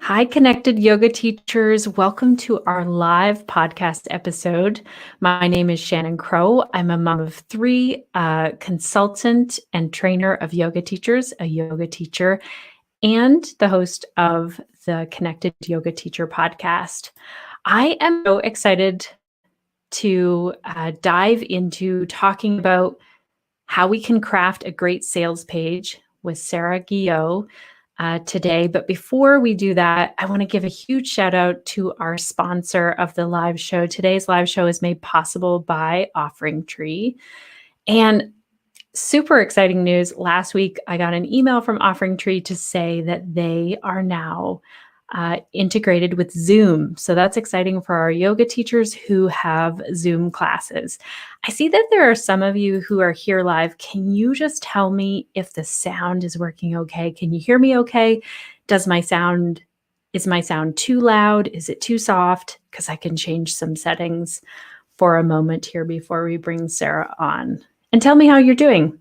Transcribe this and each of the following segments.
Hi, connected yoga teachers. Welcome to our live podcast episode. My name is Shannon Crow. I'm a mom of three, consultant and trainer of yoga teachers, a yoga teacher, and the host of the Connected Yoga Teacher podcast. I am so excited to dive into talking about how we can craft a great sales page with Sarah Guilliot today. But before we do that, I want to give a huge shout out to our sponsor of the live show. Today's live show is made possible by Offering Tree. And super exciting news. Last week, I got an email from Offering Tree to say that they are now integrated with Zoom. So that's exciting for our yoga teachers who have Zoom classes. I see that there are some of you who are here live. Can you just tell me if the sound is working okay? Can you hear me okay? Is my sound too loud? Is it too soft? Because I can change some settings for a moment here before we bring Sarah on. And tell me how you're doing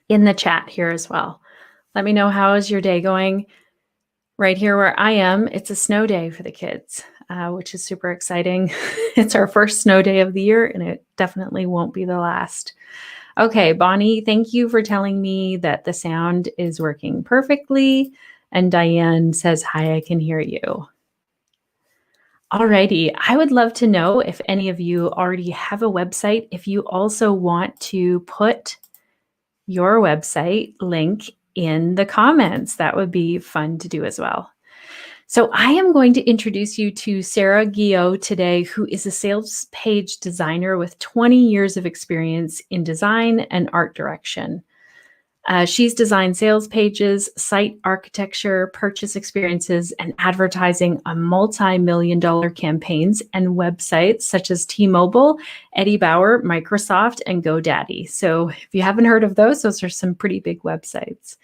in the chat here as well. Let me know, how is your day going? Right here where I am, it's a snow day for the kids, which is super exciting. It's our first snow day of the year, and it definitely won't be the last. Okay, Bonnie, thank you for telling me that the sound is working perfectly. And Diane says, hi, I can hear you. Alrighty, I would love to know if any of you already have a website. If you also want to put your website link in the comments, that would be fun to do as well. So I am going to introduce you to Sarah Guilliot today, who is a sales page designer with 20 years of experience in design and art direction. She's designed sales pages, site architecture, purchase experiences, and advertising on multi-million-dollar campaigns and websites such as T-Mobile, Eddie Bauer, Microsoft, and GoDaddy. So if you haven't heard of those are some pretty big websites.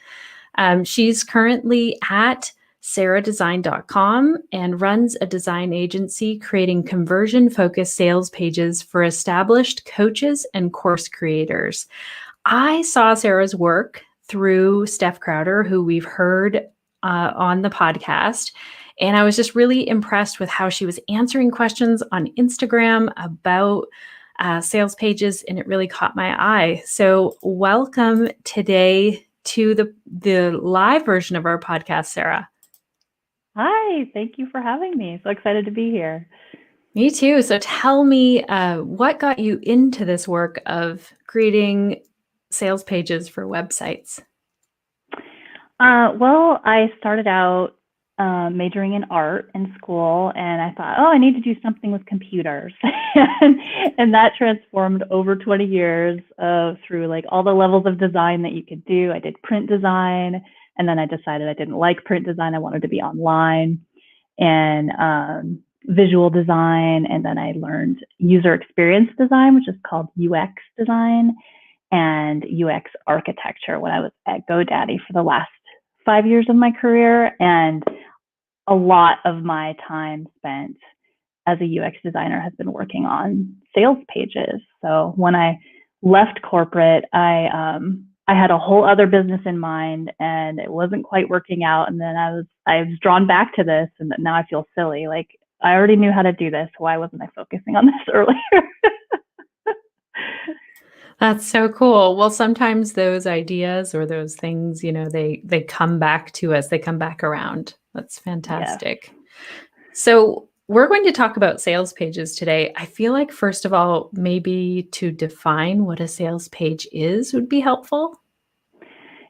She's currently at sarahdesign.com and runs a design agency creating conversion-focused sales pages for established coaches and course creators. I saw Sarah's work through Steph Crowder, who we've heard on the podcast, and I was just really impressed with how she was answering questions on Instagram about sales pages, and it really caught my eye. So welcome today to the live version of our podcast, Sarah. Hi, thank you for having me. So excited to be here. Me too. So tell me, what got you into this work of creating sales pages for websites? Well, I started out majoring in art in school, and I thought, I need to do something with computers. and that transformed over 20 years through like all the levels of design that you could do. I did print design, and then I decided I didn't like print design. I wanted to be online, and visual design. And then I learned user experience design, which is called UX design, and UX architecture when I was at GoDaddy for the last 5 years of my career. And a lot of my time spent as a UX designer has been working on sales pages. So when I left corporate, I had a whole other business in mind, and it wasn't quite working out. And then I was drawn back to this, and now I feel silly. Like, I already knew how to do this. Why wasn't I focusing on this earlier? That's so cool. Well, sometimes those ideas or those things, they come back to us. They come back around. That's fantastic. Yeah. So we're going to talk about sales pages today. I feel like, first of all, maybe to define what a sales page is would be helpful.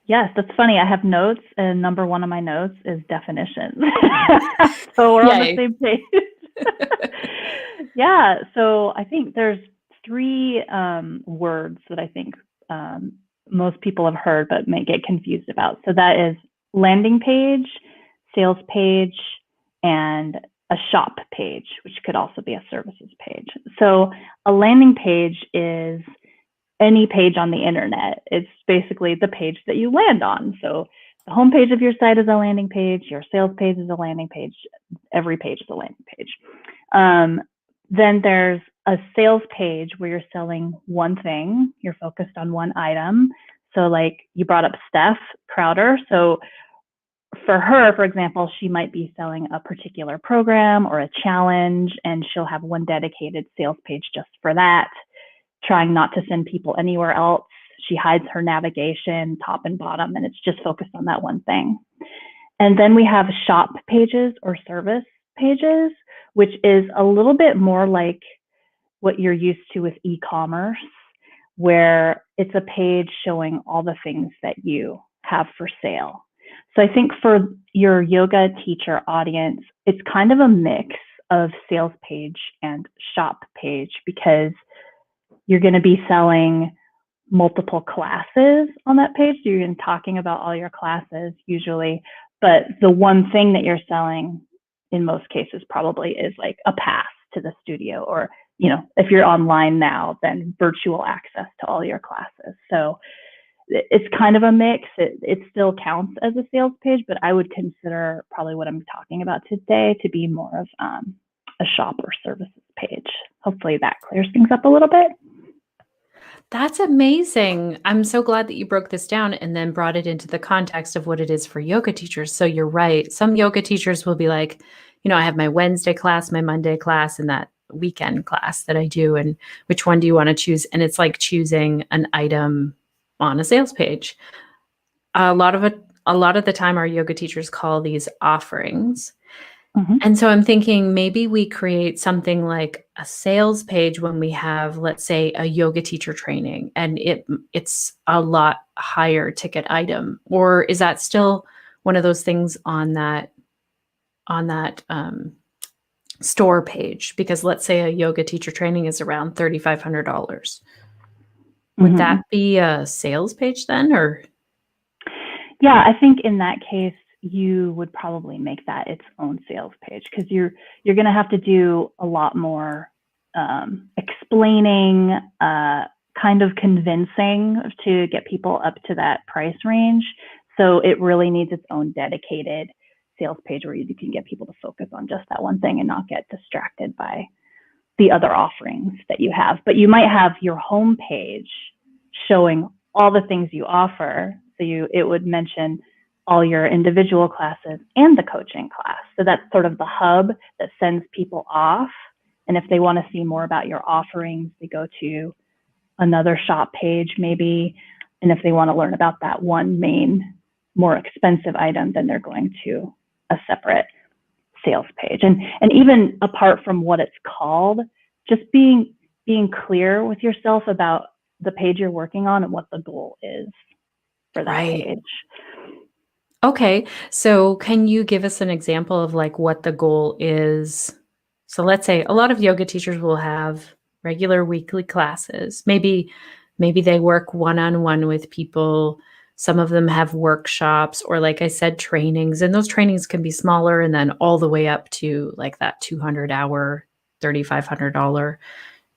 Yes, that's funny. I have notes, and number one on my notes is definitions. So we're on the same page. Yeah. So I think there's three words that I think most people have heard but may get confused about. So that is landing page, sales page, and a shop page, which could also be a services page. So a landing page is any page on the internet. It's basically the page that you land on. So the homepage of your site is a landing page, your sales page is a landing page, every page is a landing page. Then there's a sales page where you're selling one thing, you're focused on one item. So like you brought up Steph Crowder. So for her, for example, she might be selling a particular program or a challenge, and she'll have one dedicated sales page just for that, trying not to send people anywhere else. She hides her navigation top and bottom, and it's just focused on that one thing. And then we have shop pages or service pages, which is a little bit more like what you're used to with e-commerce, where it's a page showing all the things that you have for sale. So I think for your yoga teacher audience, it's kind of a mix of sales page and shop page, because you're going to be selling multiple classes on that page. So you're talking about all your classes usually, but the one thing that you're selling in most cases probably is like a pass to the studio, or, if you're online now, then virtual access to all your classes. So it's kind of a mix. It still counts as a sales page, but I would consider probably what I'm talking about today to be more of a shop or services page. Hopefully that clears things up a little bit. That's amazing. I'm so glad that you broke this down and then brought it into the context of what it is for yoga teachers. So you're right. Some yoga teachers will be like, I have my Wednesday class, my Monday class, and that weekend class that I do. And which one do you want to choose? And it's like choosing an item on a sales page. A lot of the time, our yoga teachers call these offerings. Mm-hmm. And so I'm thinking maybe we create something like a sales page when we have, let's say, a yoga teacher training, and it's a lot higher ticket item. Or is that still one of those things on that store page? Because let's say a yoga teacher training is around $3,500. Would that be a sales page then, or? Yeah, I think in that case, you would probably make that its own sales page, because you're going to have to do a lot more explaining, kind of convincing to get people up to that price range. So it really needs its own dedicated sales page where you can get people to focus on just that one thing and not get distracted by the other offerings that you have. But you might have your home page showing all the things you offer. So it would mention all your individual classes and the coaching class. So that's sort of the hub that sends people off. And if they want to see more about your offerings, they go to another shop page maybe. And if they want to learn about that one main, more expensive item, then they're going to a separate sales page. And even apart from what it's called, just being clear with yourself about the page you're working on and what the goal is for that page. Okay. So can you give us an example of like what the goal is? So let's say a lot of yoga teachers will have regular weekly classes. Maybe they work one-on-one with people. Some of them have workshops, or like I said, trainings, and those trainings can be smaller and then all the way up to like that 200-hour, $3,500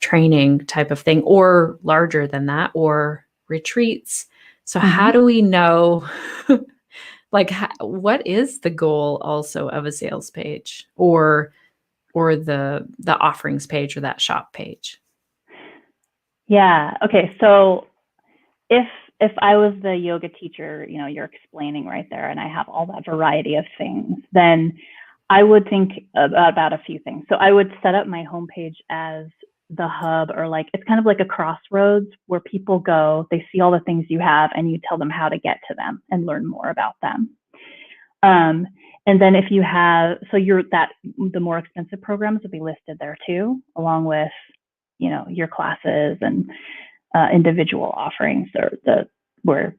training type of thing, or larger than that, or retreats. So how do we know, like, what is the goal also of a sales page or the offerings page or that shop page? Yeah. Okay. So if I was the yoga teacher, you're explaining right there, and I have all that variety of things, then I would think about a few things. So I would set up my homepage as the hub, or like, it's kind of like a crossroads where people go, they see all the things you have, and you tell them how to get to them and learn more about them. And then if you have, the more expensive programs will be listed there too, along with, your classes and individual offerings, or where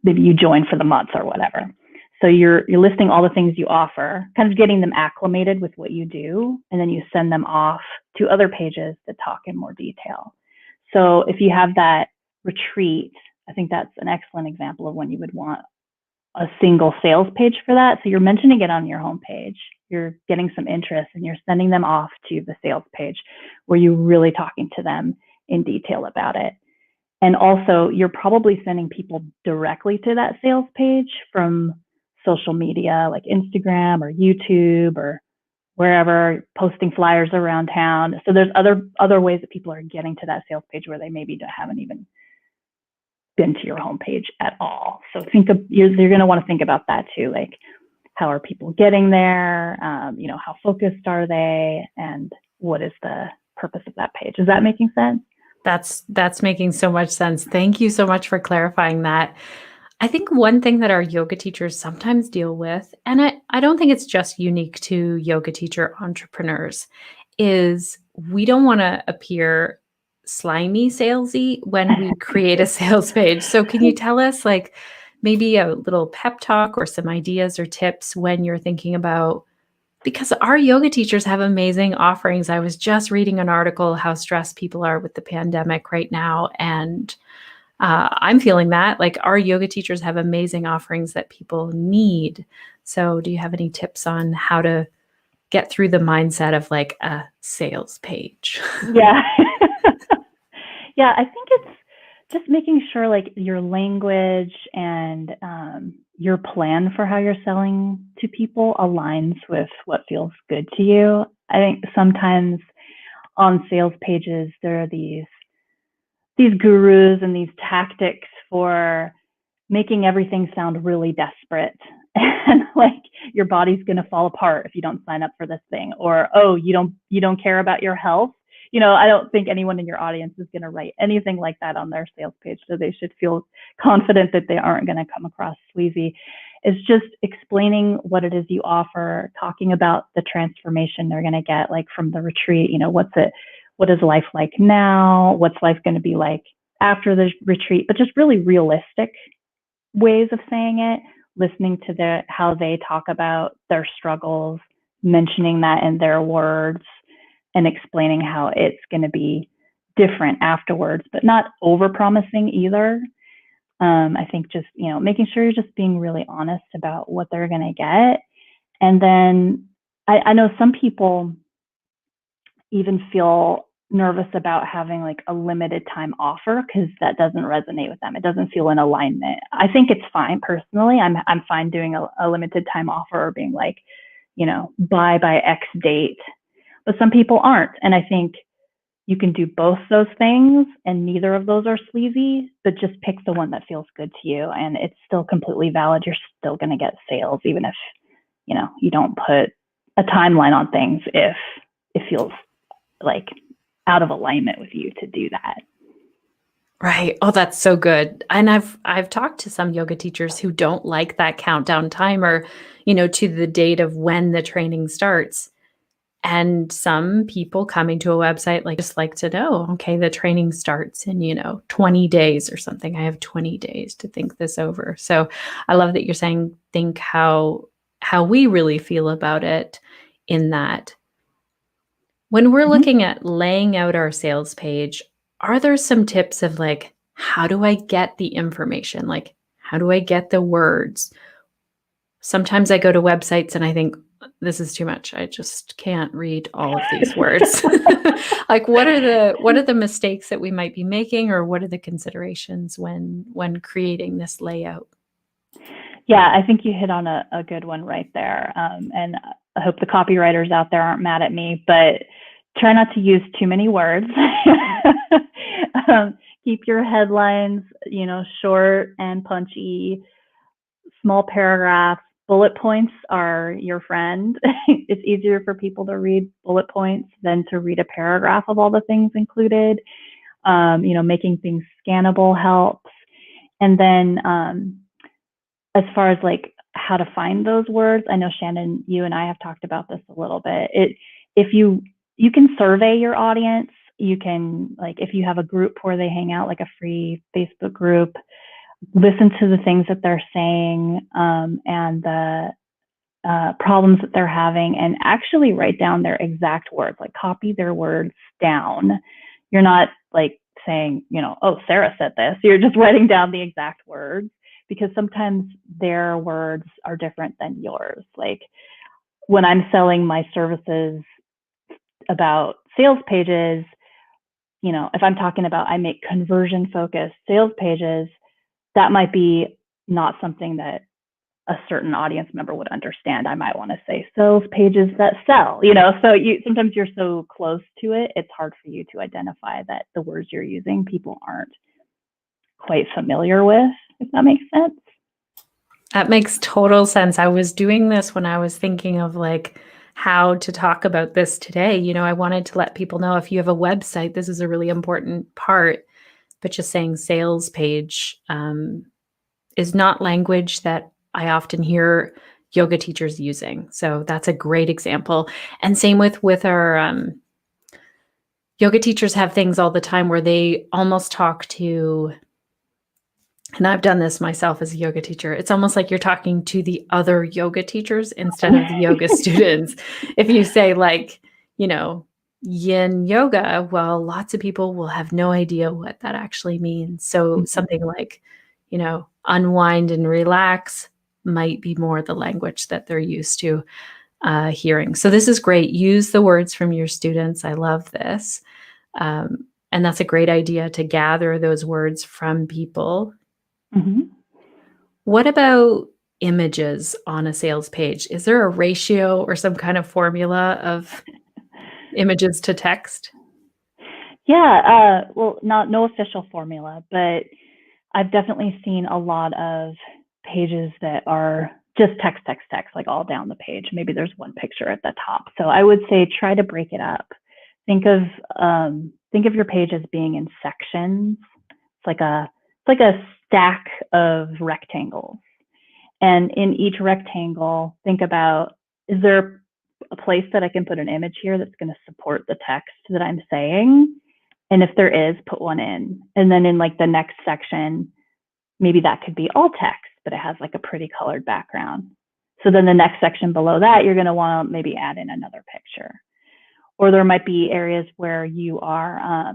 maybe you join for the month or whatever. So you're listing all the things you offer, kind of getting them acclimated with what you do, and then you send them off to other pages that talk in more detail. So if you have that retreat, I think that's an excellent example of when you would want a single sales page for that. So you're mentioning it on your homepage, you're getting some interest, and you're sending them off to the sales page where you're really talking to them in detail about it. And also, you're probably sending people directly to that sales page from social media like Instagram or YouTube or wherever, posting flyers around town. So there's other ways that people are getting to that sales page where they maybe haven't even been to your homepage at all. So you're going to want to think about that too. Like, how are people getting there? How focused are they? And what is the purpose of that page? Is that making sense? That's making so much sense. Thank you so much for clarifying that. I think one thing that our yoga teachers sometimes deal with, and I don't think it's just unique to yoga teacher entrepreneurs, is we don't want to appear slimy, salesy when we create a sales page. So can you tell us like maybe a little pep talk or some ideas or tips when you're thinking about, because our yoga teachers have amazing offerings. I was just reading an article how stressed people are with the pandemic right now, and I'm feeling that. Like our yoga teachers have amazing offerings that people need. So do you have any tips on how to get through the mindset of like a sales page? Yeah. Yeah, I think it's just making sure like your language and your plan for how you're selling to people aligns with what feels good to you. I think sometimes on sales pages there are these gurus and these tactics for making everything sound really desperate and like your body's going to fall apart if you don't sign up for this thing, or oh, you don't care about your health. I don't think anyone in your audience is going to write anything like that on their sales page, so they should feel confident that they aren't going to come across sleazy. It's just explaining what it is you offer, talking about the transformation they're going to get, like from the retreat. What is life like now? What's life going to be like after the retreat? But just really realistic ways of saying it, listening to how they talk about their struggles, mentioning that in their words, and explaining how it's going to be different afterwards, but not over promising either. I think just, making sure you're just being really honest about what they're going to get. And then I know some people even feel nervous about having like a limited time offer because that doesn't resonate with them. It doesn't feel in alignment. I think it's fine personally. I'm fine doing a limited time offer or being like, buy by X date. But some people aren't. And I think you can do both those things, and neither of those are sleazy, but just pick the one that feels good to you. And it's still completely valid. You're still going to get sales, even if, you don't put a timeline on things if it feels like out of alignment with you to do that. Right. Oh, that's so good. And I've talked to some yoga teachers who don't like that countdown timer, to the date of when the training starts. And some people coming to a website just like to know, okay, the training starts in, 20 days or something. I have 20 days to think this over. So I love that you're saying think how we really feel about it in that. When we're looking at laying out our sales page, are there some tips of like, how do I get the information? Like, how do I get the words? Sometimes I go to websites and I think, this is too much. I just can't read all of these words. Like, what are the mistakes that we might be making, or what are the considerations when creating this layout? Yeah, I think you hit on a good one right there. And I hope the copywriters out there aren't mad at me, but try not to use too many words. Keep your headlines, short and punchy, small paragraphs. Bullet points are your friend. It's easier for people to read bullet points than to read a paragraph of all the things included. Making things scannable helps. And then as far as like how to find those words, I know Shannon, you and I have talked about this a little bit. If you can survey your audience, you can, like, if you have a group where they hang out, like a free Facebook group, listen to the things that they're saying and the problems that they're having, and actually write down their exact words, like copy their words down. You're not like saying, oh, Sarah said this. You're just writing down the exact words, because sometimes their words are different than yours. Like when I'm selling my services about sales pages, if I'm talking about I make conversion focused sales pages, that might be not something that a certain audience member would understand. I might want to say sales pages that sell, so sometimes you're so close to it, it's hard for you to identify that the words you're using people aren't quite familiar with, if that makes sense. That makes total sense. I was doing this when I was thinking of like how to talk about this today. I wanted to let people know if you have a website, this is a really important part, but just saying sales page is not language that I often hear yoga teachers using. So that's a great example. And same with our yoga teachers have things all the time where they almost talk to, and I've done this myself as a yoga teacher. It's almost like you're talking to the other yoga teachers instead of the yoga students. If you say like, yin yoga, well, lots of people will have no idea what that actually means. So something like, unwind and relax might be more the language that they're used to hearing. So this is great. Use the words from your students. I love this. And that's a great idea to gather those words from people. What about images on a sales page? Is there a ratio or some kind of formula of images to text? Yeah, well, no official formula, but I've definitely seen a lot of pages that are just text, like all down the page. Maybe there's one picture at the top. So I would say try to break it up. Think of your page as being in sections. It's like a stack of rectangles. And in each rectangle, think about, is there a place that I can put an image here that's going to support the text that I'm saying? And if there is, put one in. And then in like the next section, maybe that could be all text, but it has like a pretty colored background. So then the next section below that, you're going to want to maybe add in another picture. Or there might be areas where you are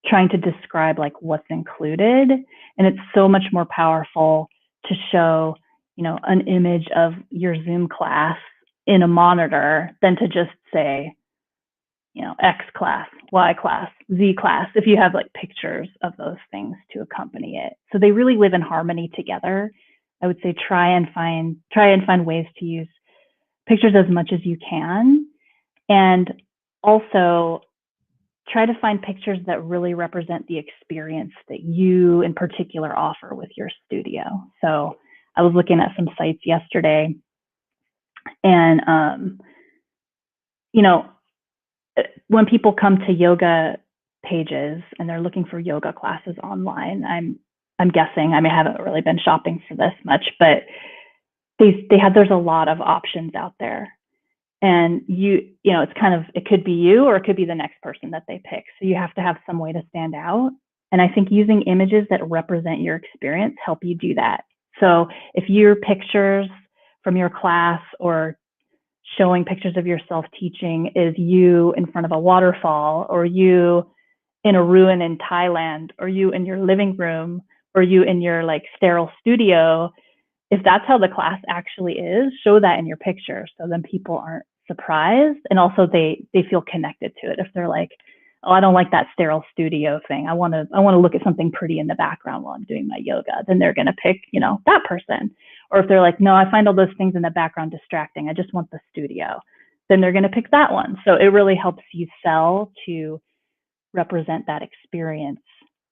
trying to describe like what's included. And it's so much more powerful to show, an image of your Zoom class in a monitor than to just say, X class, Y class, Z class, if you have like pictures of those things to accompany it. So they really live in harmony together. I would say try and find ways to use pictures as much as you can. And also try to find pictures that really represent the experience that you in particular offer with your studio. So I was looking at some sites yesterday, and when people come to yoga pages and they're looking for yoga classes online, I'm guessing, I haven't really been shopping for this much, but there's a lot of options out there. And it's kind of, it could be you or it could be the next person that they pick. So you have to have some way to stand out. And I think using images that represent your experience help you do that. So if your pictures from your class or showing pictures of yourself teaching is you in front of a waterfall, or you in a ruin in Thailand, or you in your living room, or you in your like sterile studio, if that's how the class actually is, show that in your picture. So then people aren't surprised. And also they feel connected to it. If they're like, oh, I don't like that sterile studio thing. I want to look at something pretty in the background while I'm doing my yoga. Then they're going to pick, that person. Or if they're like, no, I find all those things in the background distracting. I just want the studio. Then they're going to pick that one. So it really helps you sell to represent that experience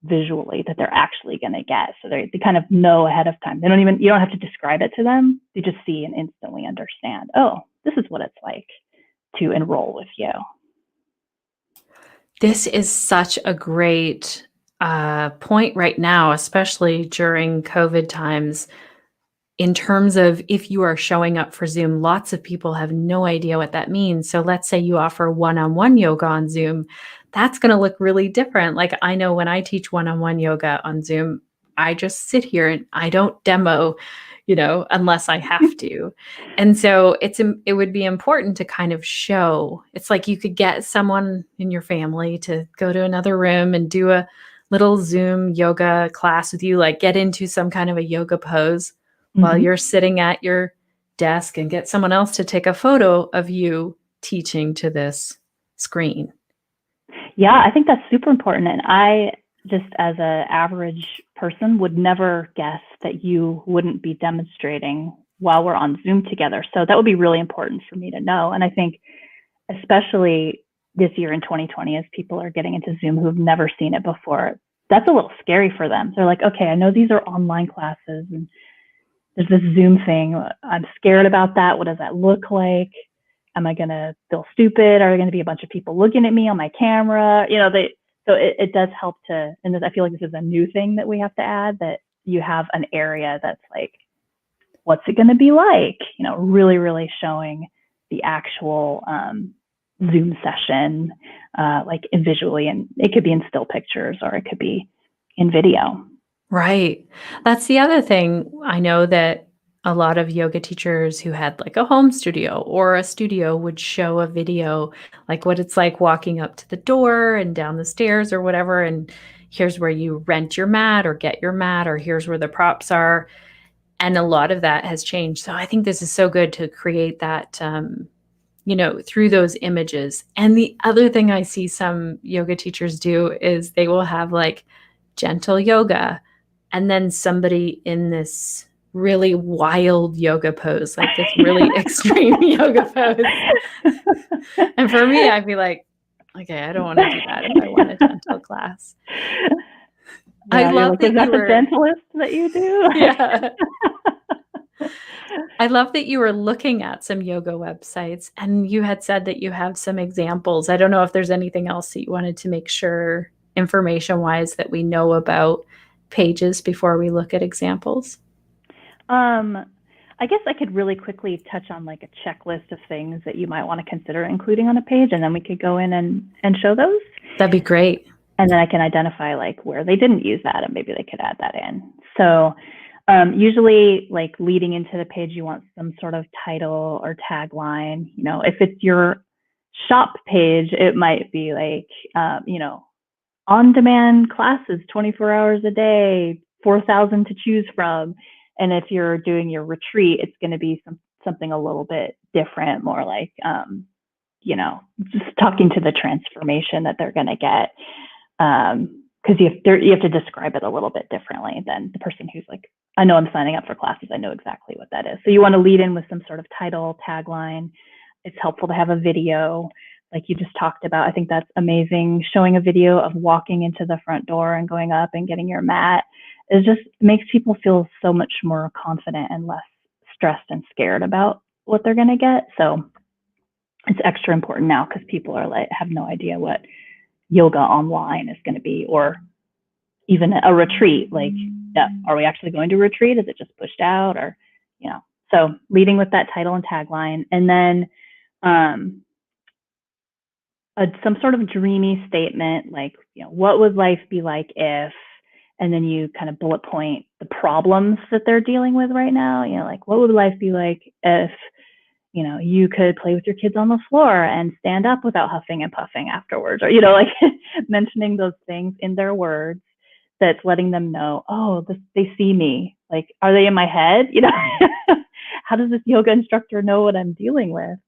visually that they're actually going to get. So they kind of know ahead of time. You don't have to describe it to them. They just see and instantly understand, oh, this is what it's like to enroll with you. This is such a great point right now, especially during COVID times. In terms of if you are showing up for Zoom, lots of people have no idea what that means. So let's say you offer one-on-one yoga on Zoom, that's going to look really different. Like I know when I teach one-on-one yoga on Zoom, I just sit here and I don't demo, unless I have to. And so it would be important to kind of show. It's like you could get someone in your family to go to another room and do a little Zoom yoga class with you, like get into some kind of a yoga pose while you're sitting at your desk, and get someone else to take a photo of you teaching to this screen. Yeah, I think that's super important. And I just, as an average person, would never guess that you wouldn't be demonstrating while we're on Zoom together. So that would be really important for me to know. And I think especially this year in 2020, as people are getting into Zoom who've never seen it before, that's a little scary for them. They're like, okay, I know these are online classes and there's this Zoom thing. I'm scared about that. What does that look like? Am I going to feel stupid? Are there going to be a bunch of people looking at me on my camera? So it does help to, and I feel like this is a new thing that we have to add, that you have an area that's like, what's it going to be like? Really, really showing the actual Zoom session, like visually, and it could be in still pictures or it could be in video. Right. That's the other thing. I know that a lot of yoga teachers who had like a home studio or a studio would show a video, like what it's like walking up to the door and down the stairs or whatever. And here's where you rent your mat or get your mat, or here's where the props are. And a lot of that has changed. So I think this is so good to create that, through those images. And the other thing I see some yoga teachers do is they will have like gentle yoga, and then somebody in this really wild yoga pose, like this really extreme yoga pose. And for me, I'd be like, okay, I don't want to do that if I want a gentle class. Yeah, I love that. Is that the gentlest that you do? Yeah. I love that you were looking at some yoga websites and you had said that you have some examples. I don't know if there's anything else that you wanted to make sure information-wise that we know about pages before we look at examples. I guess I could really quickly touch on like a checklist of things that you might want to consider including on a page, and then we could go in and show those. That'd be great. And then I can identify like where they didn't use that and maybe they could add that in. So usually like leading into the page, you want some sort of title or tagline. If it's your shop page, it might be like, on-demand classes, 24 hours a day, 4,000 to choose from. And if you're doing your retreat, it's going to be something a little bit different, more like, just talking to the transformation that they're going to get. Because you have to describe it a little bit differently than the person who's like, I know I'm signing up for classes. I know exactly what that is. So you want to lead in with some sort of title, tagline. It's helpful to have a video like you just talked about. I think that's amazing. Showing a video of walking into the front door and going up and getting your mat is just makes people feel so much more confident and less stressed and scared about what they're going to get. So it's extra important now because people are like, have no idea what yoga online is going to be, or even a retreat. Like, are we actually going to retreat? Is it just pushed out? Or, so leading with that title and tagline, and then some sort of dreamy statement, like, what would life be like if, and then you kind of bullet point the problems that they're dealing with right now. Like, what would life be like if, you could play with your kids on the floor and stand up without huffing and puffing afterwards, or, like mentioning those things in their words that's letting them know, they see me. Like, are they in my head? How does this yoga instructor know what I'm dealing with?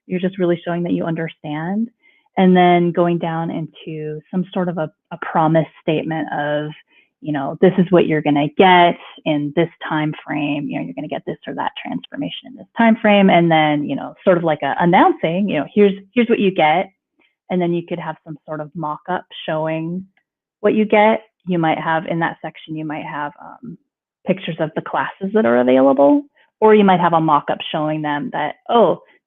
You're just really showing that you understand. And then going down into some sort of a promise statement of, this is what you're going to get in this time frame. You're going to get this or that transformation in this time frame. And then, sort of like announcing, here's what you get. And then you could have some sort of mock-up showing what you get. You might have in that section, you might have pictures of the classes that are available, or you might have a mock-up showing them that,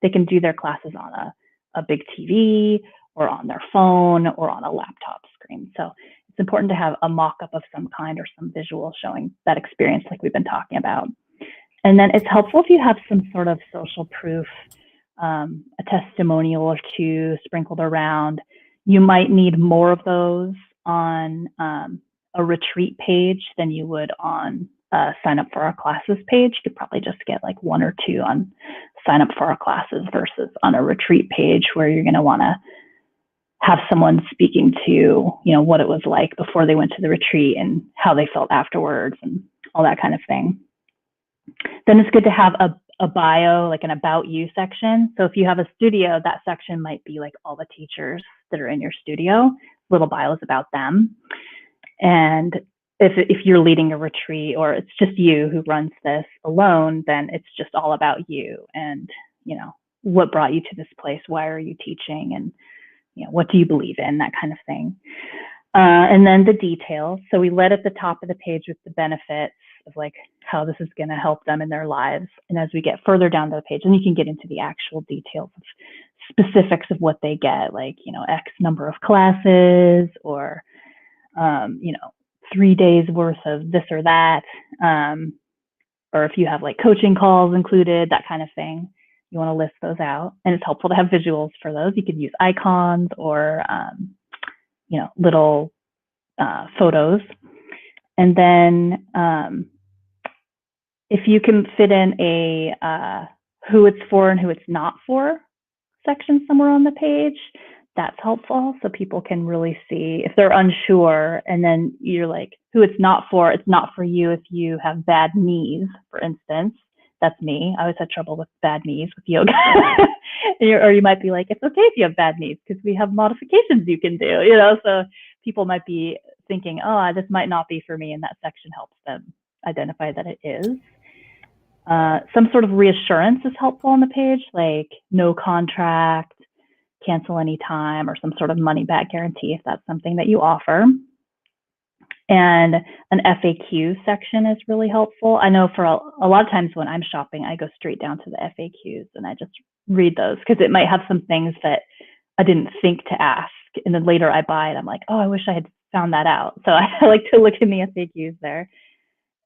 they can do their classes on a big TV or on their phone or on a laptop screen. So it's important to have a mock-up of some kind or some visual showing that experience like we've been talking about. And then it's helpful if you have some sort of social proof, a testimonial or two sprinkled around. You might need more of those on a retreat page than you would on sign up for our classes page. You could probably just get like one or two on sign up for our classes versus on a retreat page where you're going to want to have someone speaking to, what it was like before they went to the retreat and how they felt afterwards and all that kind of thing. Then it's good to have a bio, like an about you section. So if you have a studio, that section might be like all the teachers that are in your studio, little bios about them. And if you're leading a retreat or it's just you who runs this alone, then it's just all about you and, what brought you to this place? Why are you teaching? And, what do you believe in? That kind of thing. And then the details. So we led at the top of the page with the benefits of like how this is going to help them in their lives. And as we get further down the page, then you can get into the actual details of specifics of what they get, like, X number of classes, or, 3 days worth of this or that. Or if you have like coaching calls included, that kind of thing, you want to list those out. And it's helpful to have visuals for those. You could use icons or, little photos. And then if you can fit in a who it's for and who it's not for section somewhere on the page, that's helpful. So people can really see if they're unsure, and then you're like, who it's not for you if you have bad knees, for instance. That's me. I always had trouble with bad knees with yoga. Or you might be like, it's okay if you have bad knees because we have modifications you can do, so people might be thinking, oh, this might not be for me, and that section helps them identify that it is. Some sort of reassurance is helpful on the page, like no contract, cancel anytime, or some sort of money back guarantee if that's something that you offer. And an FAQ section is really helpful. I know for a lot of times when I'm shopping, I go straight down to the FAQs and I just read those because it might have some things that I didn't think to ask. And then later I buy it, I'm like, oh, I wish I had found that out. So I like to look in the FAQs there.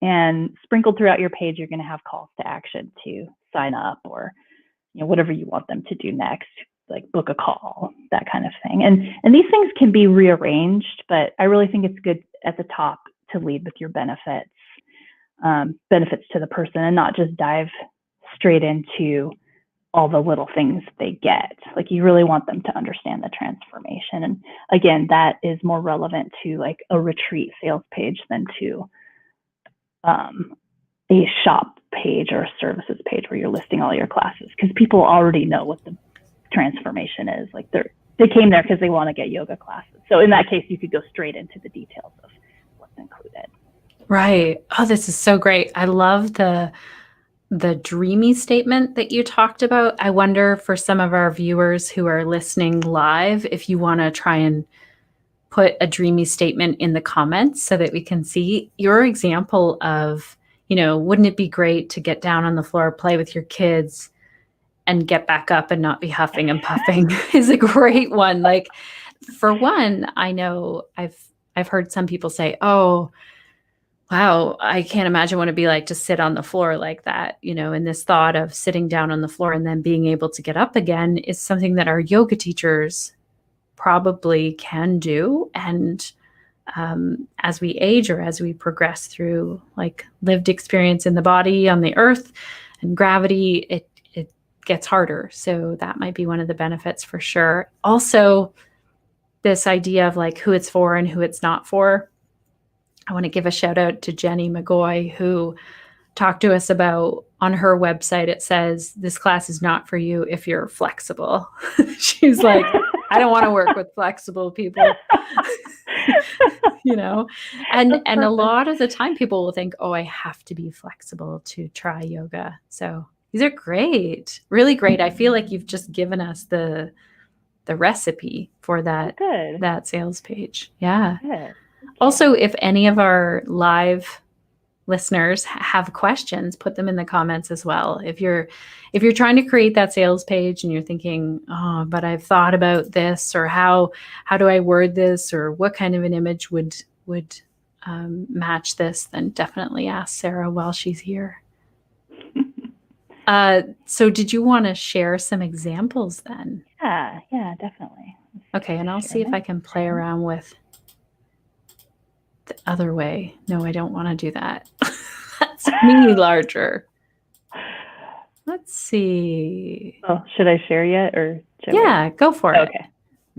And sprinkled throughout your page, you're going to have calls to action to sign up, or whatever you want them to do next, like book a call, that kind of thing. And these things can be rearranged, but I really think it's good at the top to lead with your benefits to the person, and not just dive straight into all the little things they get. Like, you really want them to understand the transformation. And again, that is more relevant to like a retreat sales page than to a shop page or a services page where you're listing all your classes, because people already know what the transformation is. Like, they came there because they want to get yoga classes. So in that case, you could go straight into the details of what's included. Right. Oh, this is so great. I love the dreamy statement that you talked about. I wonder, for some of our viewers who are listening live, if you want to try and put a dreamy statement in the comments so that we can see your example of, wouldn't it be great to get down on the floor, play with your kids, and get back up and not be huffing and puffing is a great one. Like, for one, I know I've heard some people say, oh, wow, I can't imagine what it'd be like to sit on the floor like that, and this thought of sitting down on the floor and then being able to get up again is something that our yoga teachers probably can do. And as we age, or as we progress through like lived experience in the body, on the earth, and gravity, it gets harder. So that might be one of the benefits for sure. Also, this idea of like who it's for and who it's not for. I want to give a shout out to Jenny McGoy, who talked to us about, on her website, it says, this class is not for you if you're flexible. She's like, I don't want to work with flexible people. And a lot of the time people will think, oh, I have to be flexible to try yoga. So these are great, really great. I feel like you've just given us the recipe for that sales page. Yeah. Good. Also, if any of our live listeners have questions, put them in the comments as well. If you're trying to create that sales page and you're thinking, oh, but I've thought about this, or how do I word this, or what kind of an image would match this, then definitely ask Sarah while she's here. So did you want to share some examples then? Yeah, definitely. Okay, and I'll see if I can play around with the other way. No, I don't want to do that. That's me larger. Let's see. Oh, should I share yet, or go for it. Okay.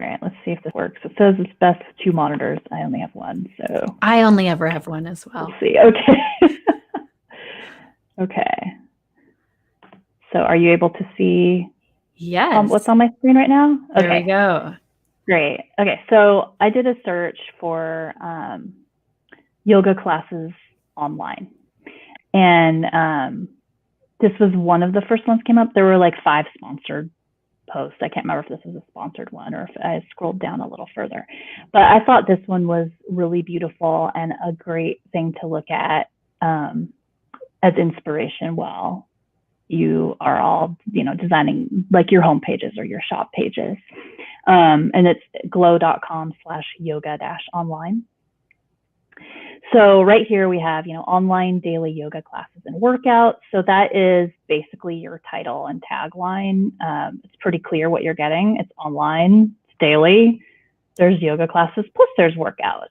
All right, let's see if this works. It says it's best with 2 monitors. I only have one, so I only ever have one as well. We'll see. Okay. Okay. So are you able to see what's on my screen right now? Okay. There we go. Great. Okay, so I did a search for yoga classes online. And this was one of the first ones came up. There were like 5 sponsored posts. I can't remember if this was a sponsored one or if I scrolled down a little further. But I thought this one was really beautiful and a great thing to look at as inspiration while you are all, designing like your home pages or your shop pages. And it's glow.com/yoga-online. So right here we have, online daily yoga classes and workouts. So that is basically your title and tagline. It's pretty clear what you're getting. It's online, it's daily. There's yoga classes, plus there's workouts.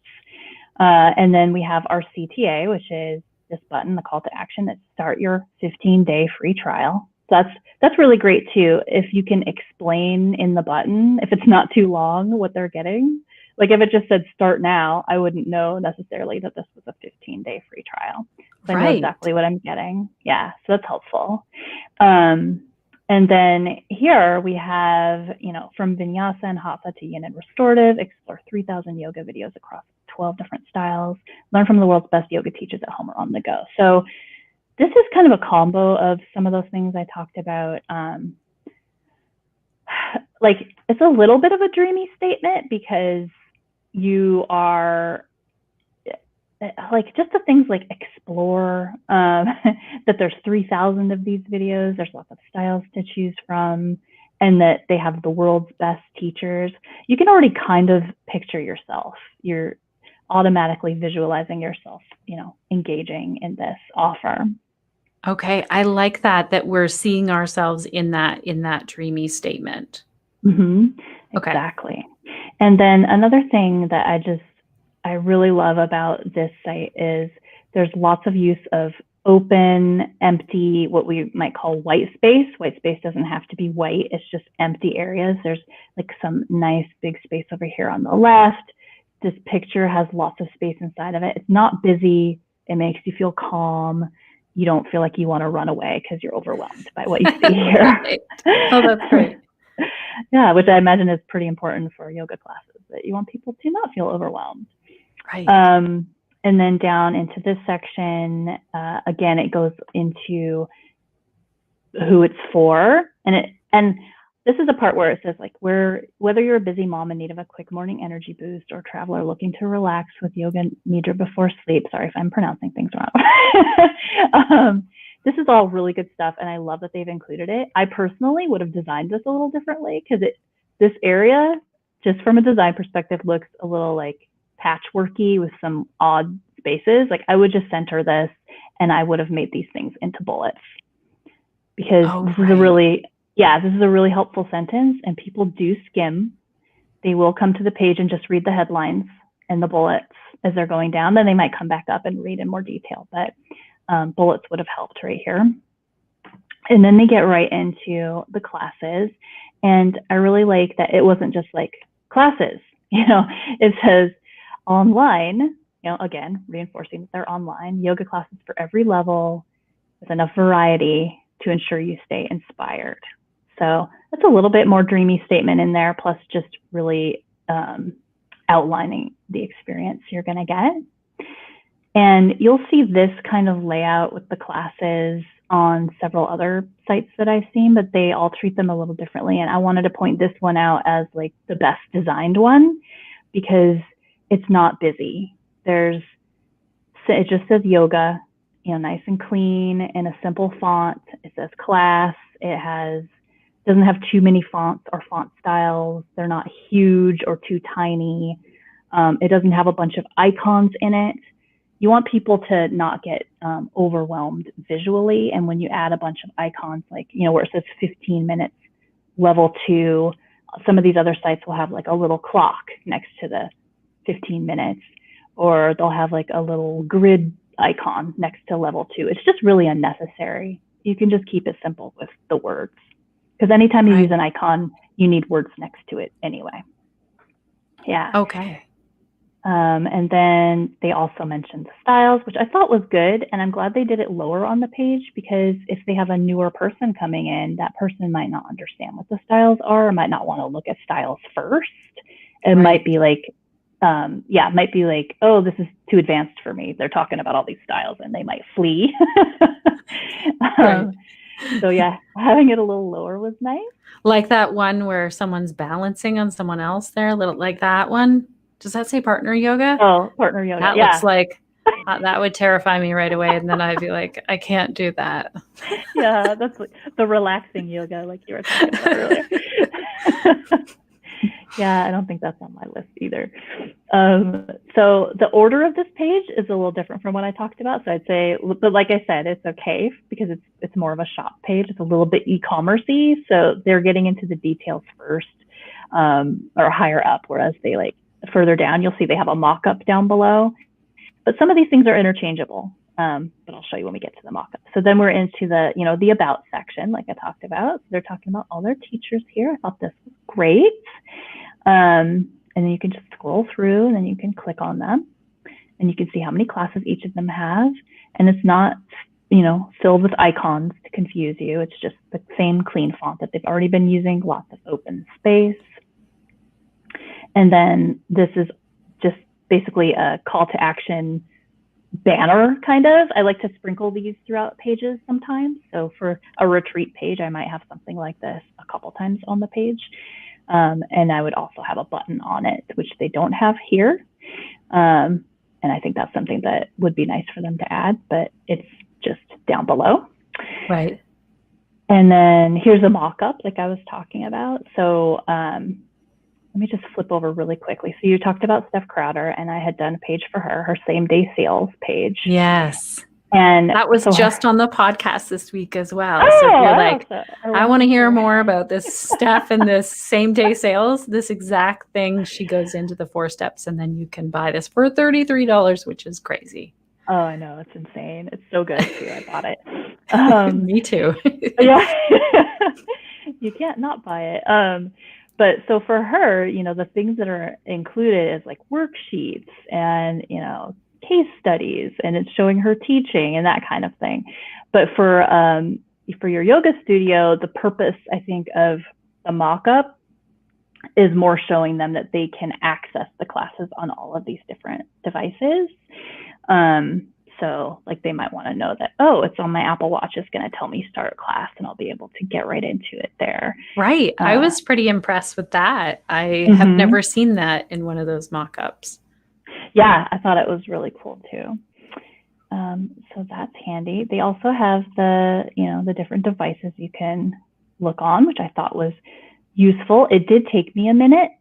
And then we have our CTA, which is this button, the call to action, that start your 15-day free trial. So that's really great too. If you can explain in the button, if it's not too long, what they're getting. Like if it just said start now, I wouldn't know necessarily that this was a 15-day free trial. So I know exactly what I'm getting. Yeah, so that's helpful. And then here we have, from vinyasa and hatha to yin and restorative, explore 3,000 yoga videos across 12 different styles, learn from the world's best yoga teachers at home or on the go. So this is kind of a combo of some of those things I talked about. Like it's a little bit of a dreamy statement because you are like just the things like explore, that there's 3,000 of these videos, there's lots of styles to choose from, and that they have the world's best teachers. You can already kind of picture yourself. You're automatically visualizing yourself, engaging in this offer. Okay, I like that we're seeing ourselves in that dreamy statement. Mm-hmm. Exactly. And then another thing that I really love about this site is there's lots of use of open, empty, what we might call white space. White space doesn't have to be white. It's just empty areas. There's like some nice big space over here on the left. This picture has lots of space inside of it. It's not busy. It makes you feel calm. You don't feel like you want to run away because you're overwhelmed by what you see here. Oh, that's great. Yeah, which I imagine is pretty important for yoga classes, that you want people to not feel overwhelmed. Right. And then down into this section, again, it goes into who it's for. And this is a part where it says, like, whether you're a busy mom in need of a quick morning energy boost or traveler looking to relax with yoga nidra before sleep. Sorry if I'm pronouncing things wrong. This is all really good stuff, and I love that they've included it. I personally would have designed this a little differently because this area, just from a design perspective, looks a little like patchworky with some odd spaces. Like I would just center this, and I would have made these things into bullets because this is a really helpful sentence, and people do skim. They will come to the page and just read the headlines and the bullets as they're going down. Then they might come back up and read in more detail, but bullets would have helped right here. And then they get right into the classes. And I really like that it wasn't just like classes, it says online, again, reinforcing that they're online, yoga classes for every level with enough variety to ensure you stay inspired. So that's a little bit more dreamy statement in there, plus just really outlining the experience you're going to get. And you'll see this kind of layout with the classes on several other sites that I've seen, but they all treat them a little differently. And I wanted to point this one out as like the best designed one because it's not busy. It just says yoga, nice and clean in a simple font. It says class. It doesn't have too many fonts or font styles. They're not huge or too tiny. It doesn't have a bunch of icons in it. You want people to not get overwhelmed visually. And when you add a bunch of icons, like, where it says 15 minutes, level 2, some of these other sites will have like a little clock next to the 15 minutes, or they'll have like a little grid icon next to level 2. It's just really unnecessary. You can just keep it simple with the words. Because anytime you use an icon, you need words next to it anyway. Yeah. Okay. And then they also mentioned the styles, which I thought was good. And I'm glad they did it lower on the page because if they have a newer person coming in, that person might not understand what the styles are, or might not want to look at styles first. It might be like, oh, this is too advanced for me. They're talking about all these styles and they might flee. So yeah, having it a little lower was nice. Like that one where someone's balancing on someone else there, a little like that one. Does that say partner yoga? Oh, partner yoga. That looks like That would terrify me right away. And then I'd be like, I can't do that. Yeah, that's like the relaxing yoga like you were talking about earlier. Yeah, I don't think that's on my list either. So the order of this page is a little different from what I talked about. So I'd say, but like I said, it's okay because it's more of a shop page. It's a little bit e-commercey, so they're getting into the details first, or higher up. Whereas they like further down, you'll see they have a mock-up down below. But some of these things are interchangeable. But I'll show you when we get to the mock-up. So then we're into the about section, like I talked about. So they're talking about all their teachers here. I thought this was great. And then you can just scroll through and then you can click on them and you can see how many classes each of them have. And it's not, filled with icons to confuse you. It's just the same clean font that they've already been using, lots of open space. And then this is just basically a call to action banner kind of. I like to sprinkle these throughout pages sometimes. So for a retreat page, I might have something like this a couple times on the page. And I would also have a button on it, which they don't have here. And I think that's something that would be nice for them to add, but it's just down below. Right. And then here's a mock-up like I was talking about. So let me just flip over really quickly. So you talked about Steph Crowder, and I had done a page for her same-day sales page. Yes. And that was just on the podcast this week as well. Oh, so if you're like, I want to hear more about this Steph and this same-day sales, this exact thing, she goes into the 4 steps, and then you can buy this for $33, which is crazy. Oh, I know. It's insane. It's so good, too. I bought it. Me too. Yeah. You can't not buy it. But so for her, the things that are included is like worksheets and, case studies, and it's showing her teaching and that kind of thing. But for your yoga studio, the purpose, I think, of the mock-up is more showing them that they can access the classes on all of these different devices. So like they might want to know that, it's on my Apple Watch, it's going to tell me start class, and I'll be able to get right into it there. Right. I was pretty impressed with that. I have never seen that in one of those mock-ups. Yeah, I thought it was really cool too. So that's handy. They also have the different devices you can look on, which I thought was useful. It did take me a minute.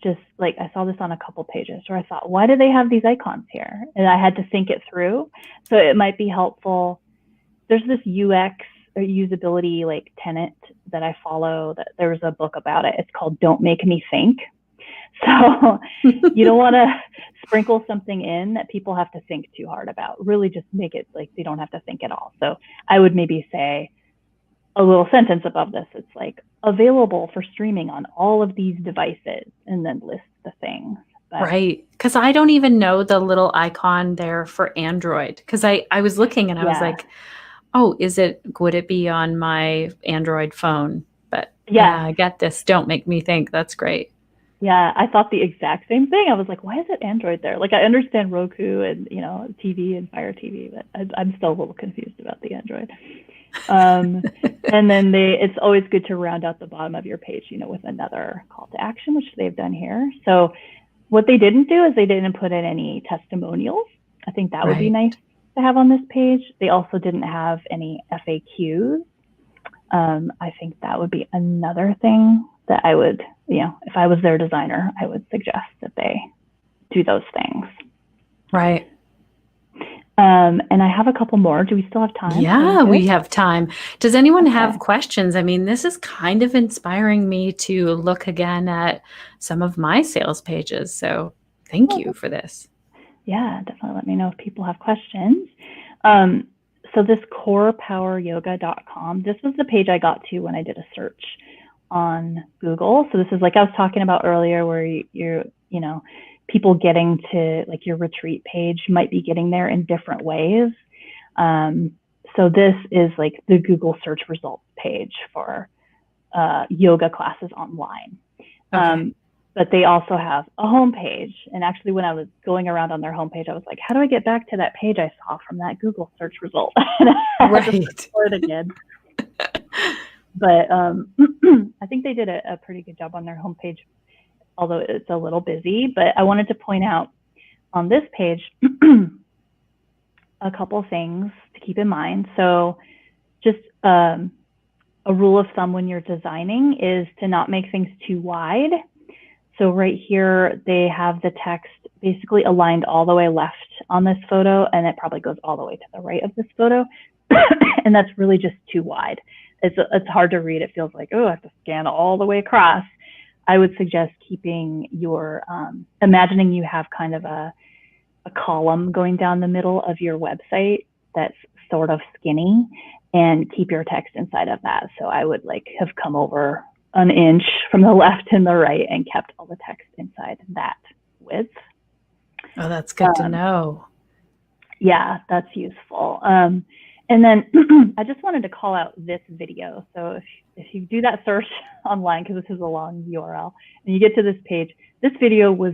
Just like I saw this on a couple pages where I thought, why do they have these icons here? And I had to think it through. So it might be helpful. There's this UX or usability like tenet that I follow, that there was a book about it. It's called Don't Make Me Think. So you don't want to sprinkle something in that people have to think too hard about. Really just make it like they don't have to think at all. So I would maybe say a little sentence above this. It's like available for streaming on all of these devices, and then list the things. But, right. Because I don't even know the little icon there for Android. Because I was looking and I was like, would it be on my Android phone? But yeah, I get this. Don't make me think. That's great. Yeah, I thought the exact same thing. I was like, why is it Android there? Like I understand Roku and, TV and Fire TV, but I'm still a little confused about the Android. And then it's always good to round out the bottom of your page, with another call to action, which they've done here. So what they didn't do is they didn't put in any testimonials. I think that would be nice to have on this page. They also didn't have any FAQs. I think that would be another thing that I would, if I was their designer, I would suggest that they do those things. Right. And I have a couple more. Do we still have time? Yeah, we have time. Does anyone have questions? I mean, this is kind of inspiring me to look again at some of my sales pages. So thank you for this. Yeah, definitely let me know if people have questions. So this corepoweryoga.com, this was the page I got to when I did a search on Google. So this is like I was talking about earlier, where you're people getting to like your retreat page might be getting there in different ways. So this is like the Google search results page for yoga classes online. Okay. But they also have a homepage. And actually, when I was going around on their homepage, I was like, how do I get back to that page I saw from that Google search result? And I had to explore it again. But I think they did a pretty good job on their homepage, although it's a little busy. But I wanted to point out on this page, a couple things to keep in mind. So just a rule of thumb when you're designing is to not make things too wide. So right here, they have the text basically aligned all the way left on this photo, and it probably goes all the way to the right of this photo. And that's really just too wide. It's hard to read. It feels like, oh, I have to scan all the way across. I would suggest keeping your, imagining you have kind of a column going down the middle of your website that's sort of skinny, and keep your text inside of that. So I would like have come over an inch from the left and the right and kept all the text inside that width. Oh, that's good to know. Yeah, that's useful. And then I just wanted to call out this video. So if you do that search online, because this is a long URL, and you get to this page, this video was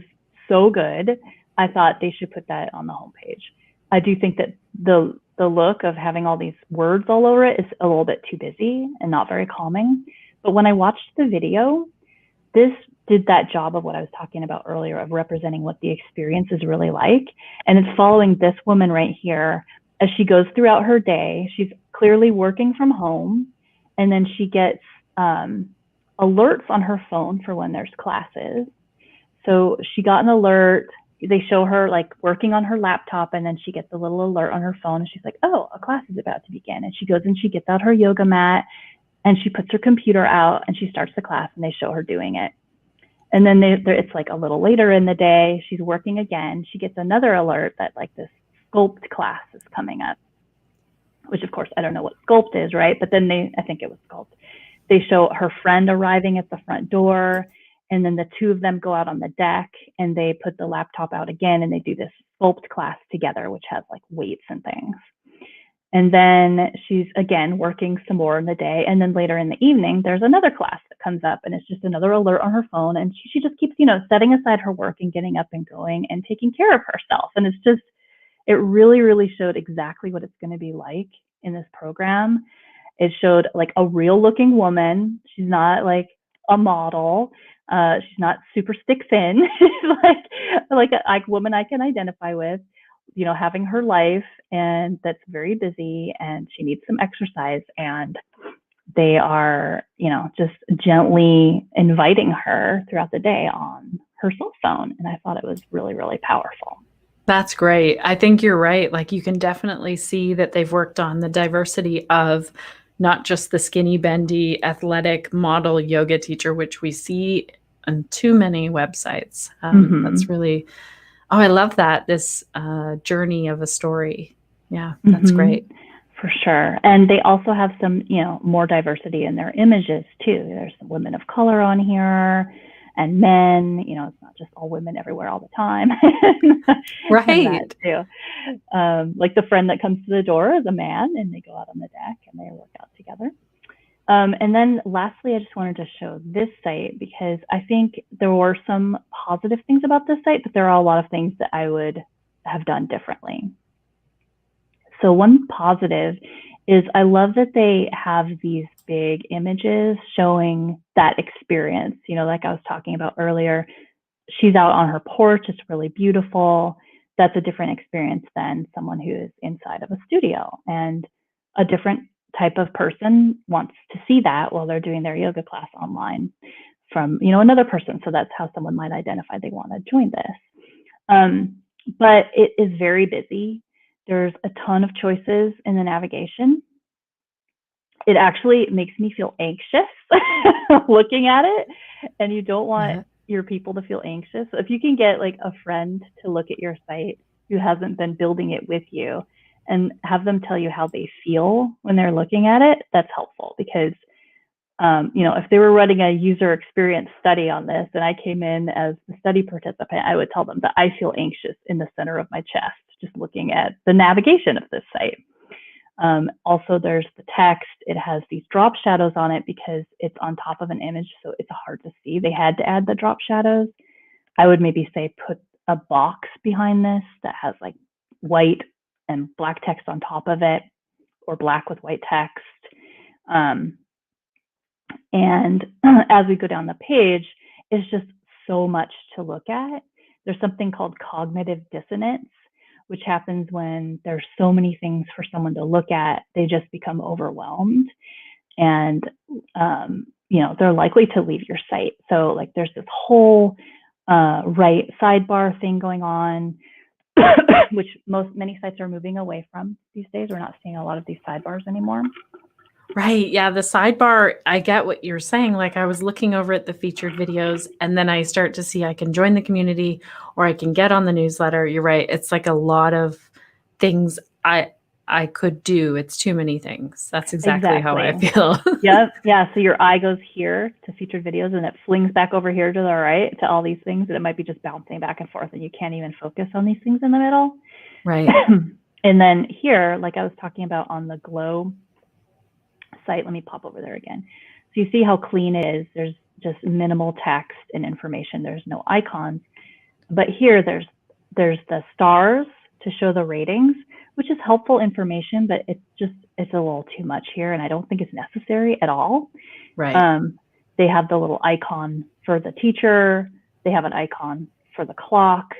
so good. I thought they should put that on the homepage. I do think that the look of having all these words all over it is a little bit too busy and not very calming. But when I watched the video, this did that job of what I was talking about earlier of representing what the experience is really like. And it's following this woman right here as she goes throughout her day. She's clearly working from home, and then she gets alerts on her phone for when there's classes. So she got an alert. They show her like working on her laptop, and then she gets a little alert on her phone, and she's like, oh, a class is about to begin. And she goes and she gets out her yoga mat, and she puts her computer out, and she starts the class, and they show her doing it. And then it's like a little later in the day, she's working again. She gets another alert that like this sculpt class is coming up, which of course, I don't know what sculpt is, right? But then I think it was sculpt. They show her friend arriving at the front door, and then the two of them go out on the deck, and they put the laptop out again, and they do this sculpt class together, which has like weights and things. And then she's again working some more in the day. And then later in the evening, there's another class that comes up, and it's just another alert on her phone. And she just keeps, setting aside her work and getting up and going and taking care of herself. And it really, really showed exactly what it's going to be like in this program. It showed like a real looking woman. She's not like a model. She's not super stick thin. She's like a woman I can identify with, having her life, and that's very busy, and she needs some exercise, and they are, just gently inviting her throughout the day on her cell phone. And I thought it was really, really powerful. That's great. I think you're right. Like you can definitely see that they've worked on the diversity of not just the skinny, bendy, athletic model yoga teacher, which we see on too many websites. That's really, I love that. This journey of a story. Yeah, that's great. For sure. And they also have some, more diversity in their images too. There's some women of color on here, and men, it's not just all women everywhere all the time. Right. Too. Like the friend that comes to the door is a man, and they go out on the deck and they work out together. And then lastly, I just wanted to show this site because I think there were some positive things about this site, but there are a lot of things that I would have done differently. So one positive is I love that they have these big images showing that experience. Like I was talking about earlier, she's out on her porch. It's really beautiful. That's a different experience than someone who is inside of a studio, and a different type of person wants to see that while they're doing their yoga class online from, another person. So that's how someone might identify they want to join this. But it is very busy. There's a ton of choices in the navigation. It actually makes me feel anxious looking at it, and you don't want your people to feel anxious. So if you can get like a friend to look at your site who hasn't been building it with you and have them tell you how they feel when they're looking at it, that's helpful because, if they were running a user experience study on this and I came in as the study participant, I would tell them that I feel anxious in the center of my chest just looking at the navigation of this site. Also, there's the text. It has these drop shadows on it because it's on top of an image, so it's hard to see. They had to add the drop shadows. I would maybe say put a box behind this that has like white and black text on top of it, or black with white text. And as we go down the page, it's just so much to look at. there's something called cognitive dissonance, which happens when there's so many things for someone to look at, they just become overwhelmed. And, they're likely to leave your site. So like there's this whole right sidebar thing going on, which many sites are moving away from these days. We're not seeing a lot of these sidebars anymore. Right. Yeah. The sidebar, I get what you're saying. Like I was looking over at the featured videos and then I start to see I can join the community or I can get on the newsletter. You're right. It's like a lot of things I could do. It's too many things. That's exactly how I feel. Yep. Yeah. So your eye goes here to featured videos and it flings back over here to the right to all these things, and it might be just bouncing back and forth and you can't even focus on these things in the middle. Right. And then here, like I was talking about on the Glow site, let me pop over there again. So you see how clean it is. There's just minimal text and information. There's no icons. But here there's the stars to show the ratings, which is helpful information, but it's a little too much here, and I don't think it's necessary at all. Right. They have the little icon for the teacher. They have an icon for the clock.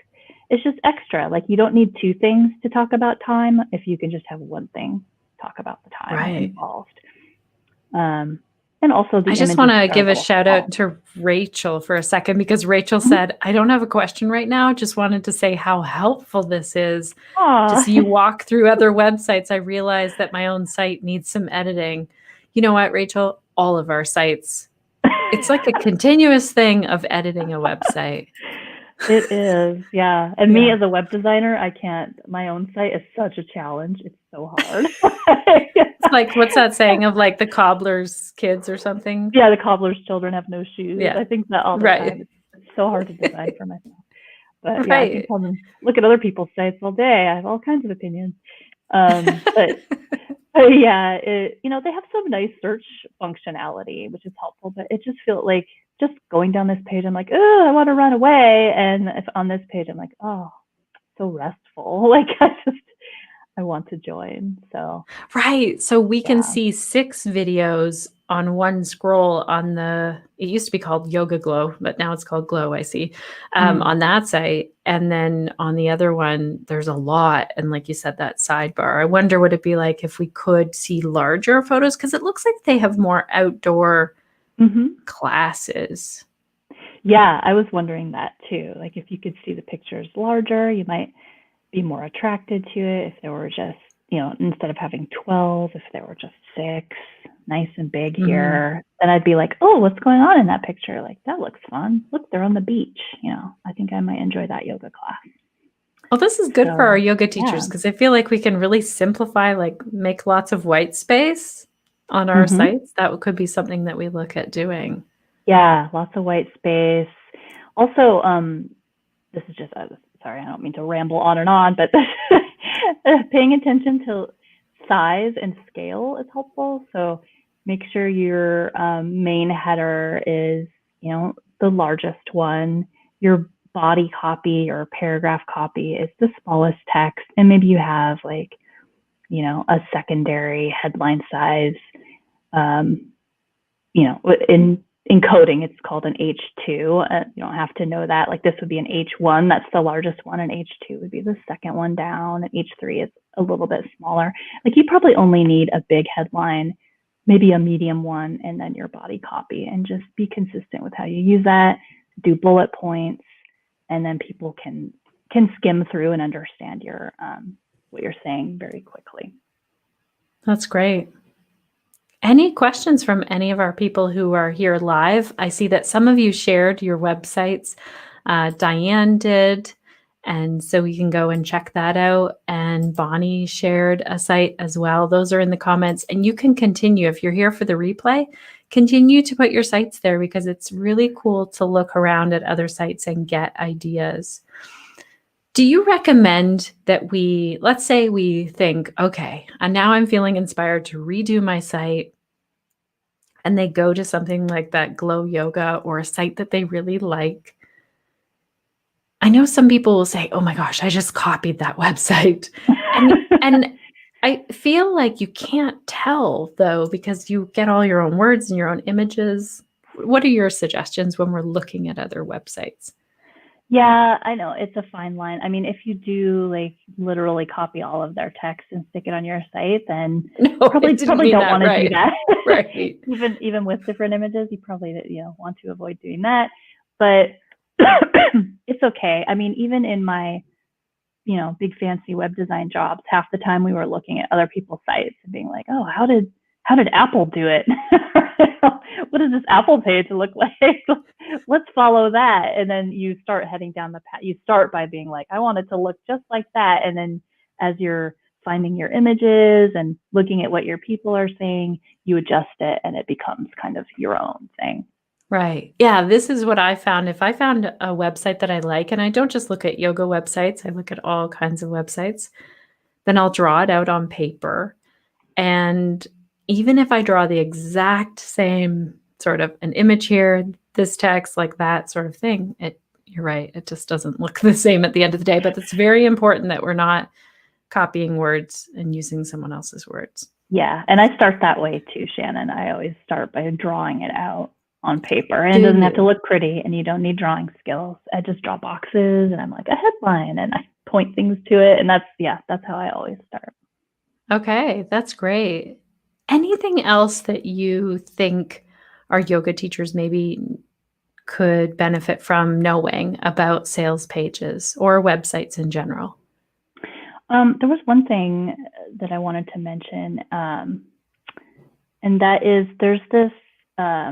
It's just extra. Like you don't need two things to talk about time if you can just have one thing talk about the time involved. And also I just want to give a shout out to Rachel for a second, because Rachel said, I don't have a question right now. Just wanted to say how helpful this is. Just you walk through other websites. I realize that my own site needs some editing. You know what, Rachel? All of our sites. It's like a continuous thing of editing a website. It is, yeah. And me as a web designer, I can't. My own site is such a challenge. It's so hard. It's like, what's that saying of like the cobbler's kids or something? Yeah, the cobbler's children have no shoes. Yeah. I think that all the time. It's so hard to design for myself. But yeah, I can tell them, look at other people's sites all day. I have all kinds of opinions. But yeah, they have some nice search functionality, which is helpful, but it just feels like just going down this page, I'm like, oh, I want to run away. And if on this page, I'm like, oh, so restful. Like I want to join. So right. So we can see 6 videos on one scroll on it used to be called Yoga Glow, but now it's called Glow, I see, on that site. And then on the other one, there's a lot. And like you said, that sidebar, I wonder what it'd be like if we could see larger photos, because it looks like they have more outdoor classes. Yeah, I was wondering that too. Like if you could see the pictures larger, you might be more attracted to it. If there were just, instead of having 12, if there were just 6, nice and big here, then I'd be like, oh, what's going on in that picture? Like, that looks fun. Look, they're on the beach. I think I might enjoy that yoga class. Well, this is good for our yoga teachers, because I feel like we can really simplify, like make lots of white space on our sites. That could be something that we look at doing. Yeah, lots of white space. Also, this is just, sorry, I don't mean to ramble on and on, but paying attention to size and scale is helpful. So make sure your main header is, the largest one. Your body copy or paragraph copy is the smallest text. And maybe you have like, a secondary headline size, in coding, it's called an H2. You don't have to know that. Like this would be an H1. That's the largest one. And H2 would be the second one down. And H3 is a little bit smaller. Like you probably only need a big headline, maybe a medium one, and then your body copy, and just be consistent with how you use that. Do bullet points, and then people can skim through and understand your what you're saying very quickly. That's great. Any questions from any of our people who are here live? I see that some of you shared your websites. Diane did, and so we can go and check that out. And Bonnie shared a site as well. Those are in the comments, and you can continue. If you're here for the replay, continue to put your sites there, because it's really cool to look around at other sites and get ideas. Do you recommend that let's say we think, okay, and now I'm feeling inspired to redo my site, and they go to something like that Glow Yoga or a site that they really like. I know some people will say, oh my gosh, I just copied that website. And I feel like you can't tell though, because you get all your own words and your own images. What are your suggestions when we're looking at other websites? Yeah, I know it's a fine line. I mean, if you do like literally copy all of their text and stick it on your site, then No, I didn't probably mean don't that. want to do Right. that. Right. Even with different images, you probably want to avoid doing that. But it's okay. I mean, even in my big fancy web design jobs, half the time we were looking at other people's sites and being like, oh, how did Apple do it? What does this Apple page look like? Let's follow that. And then you start heading down the path. You start by being like, I want it to look just like that. And then as you're finding your images and looking at what your people are saying, you adjust it and it becomes kind of your own thing. Right. Yeah, this is what I found. If I found a website that I like, and I don't just look at yoga websites, I look at all kinds of websites, then I'll draw it out on paper. And even if I draw the exact same sort of an image here, this text, like that sort of thing, you're right, it just doesn't look the same at the end of the day. But it's very important that we're not copying words and using someone else's words. Yeah, and I start that way too, Shannon. I always start by drawing it out on paper, and it doesn't have to look pretty, and you don't need drawing skills. I just draw boxes, and I'm like a headline, and I point things to it, and that's how I always start. Okay, that's great. Anything else that you think our yoga teachers maybe could benefit from knowing about sales pages or websites in general? There was one thing that I wanted to mention, and that is there's this, I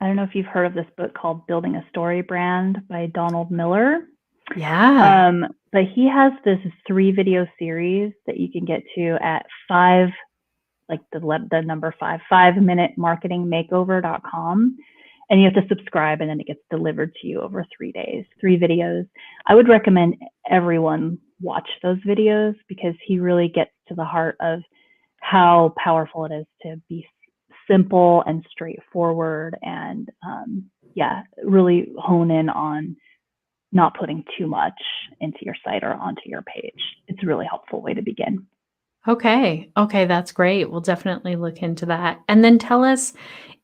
don't know if you've heard of this book called Building a Story Brand by Donald Miller. Yeah. But he has this 3-video series that you can get to at 5, like the number 5minutemarketingmakeover.com. And you have to subscribe, and then it gets delivered to you over 3 days, 3 videos. I would recommend everyone watch those videos because he really gets to the heart of how powerful it is to be simple and straightforward, and really hone in on not putting too much into your site or onto your page. It's a really helpful way to begin. Okay. Okay, that's great. We'll definitely look into that. And then tell us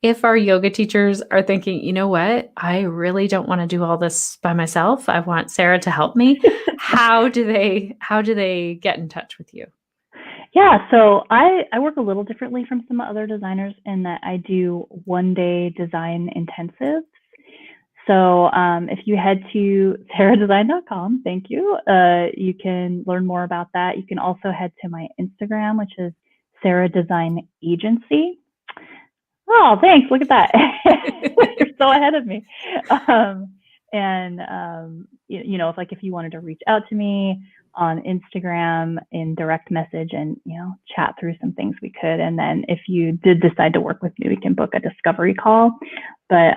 if our yoga teachers are thinking, you know what, I really don't want to do all this by myself. I want Sarah to help me. How do they get in touch with you? Yeah, so I work a little differently from some other designers in that I do 1-day design intensives. So if you head to sarahdesign.com, thank you, you can learn more about that. You can also head to my Instagram, which is sarahdesignagency. Oh, thanks. Look at that. You're so ahead of me. If you wanted to reach out to me on Instagram in direct message and, chat through some things, we could. And then if you did decide to work with me, we can book a discovery call. But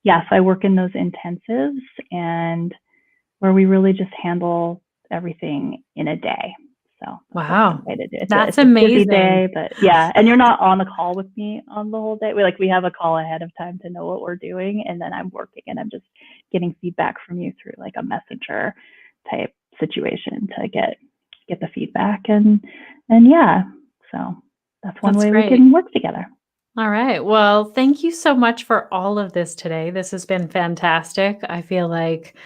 so I work in those intensives and where we really just handle everything in a day. So Wow, way to do it. that's it's a busy amazing. day, but yeah, and you're not on the call with me on the whole day. We have a call ahead of time to know what we're doing, and then I'm working and I'm just getting feedback from you through like a messenger type situation to get the feedback and so that's one way great. we can work together. All right. Well, thank you so much for all of this today. This has been fantastic. I feel like